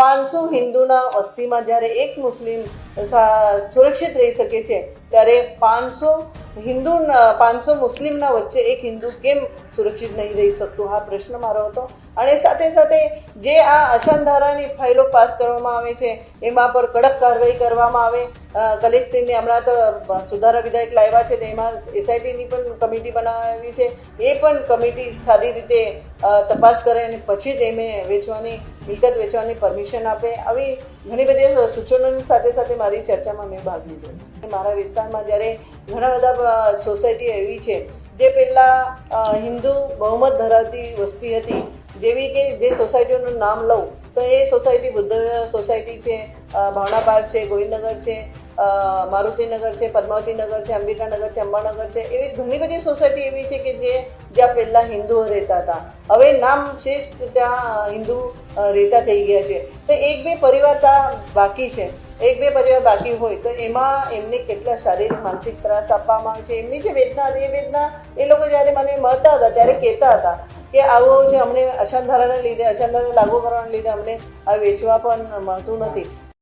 500 હિન્દુના વસ્તીમાં જ્યારે એક મુસ્લિમ સુરક્ષિત રહી શકે છે, ત્યારે 500 મુસ્લિમના વચ્ચે એક હિન્દુ કેમ સુરક્ષિત નહીં રહી શકતું? આ પ્રશ્ન મારો હતો. અને સાથે સાથે જે આ અશાંતધારાની ફાઇલો પાસ કરવામાં આવે છે એમાં પર કડક કાર્યવાહી કરવામાં આવે. કલેક્ટરની હમણાં તો સુધારા વિધેયક લાવ્યા છે, તેમાં એસઆઈટીની પણ કમિટી બનાવી છે. એ પણ કમિટી સારી રીતે તપાસ કરે અને પછી જ એમને મિલકત વેચવાની પરમિશન આપે. આવી ઘણી બધી સૂચનોની સાથે સાથે મારી ચર્ચામાં મેં ભાગ લીધો. મારા વિસ્તારમાં જ્યારે ઘણા બધા સોસાયટી એવી છે જે પહેલાં હિન્દુ બહુમત ધરાવતી વસ્તી હતી, જેવી કે જે સોસાયટીઓનું નામ લઉં તો એ સોસાયટી બુદ્ધ સોસાયટી છે, ભાવના પાર્ક છે, ગોવિંદનગર છે, મારુતિનગર છે, પદ્માવતીનગર છે, અંબિકાનગર છે, અંબાનગર છે. એવી ઘણી બધી સોસાયટી એવી છે કે જ્યાં પહેલાં હિન્દુઓ રહેતા હતા, હવે નામ શેષ ત્યાં હિન્દુ રહેતા થઈ ગયા છે. તો એક બે પરિવાર ત્યાં બાકી છે. એક બે પરિવાર બાકી હોય તો એમાં એમને કેટલા શારીરિક માનસિક ત્રાસ આપવામાં આવે છે. એમની જે વેદના હતી એ વેદના એ લોકો જ્યારે મને મળતા હતા ત્યારે કહેતા હતા કે આવો જે અમને અશાંતધારાને લીધે, અશાંતધારા લાગુ કરવાને લીધે અમને આ વેચવા પણ મળતું નથી.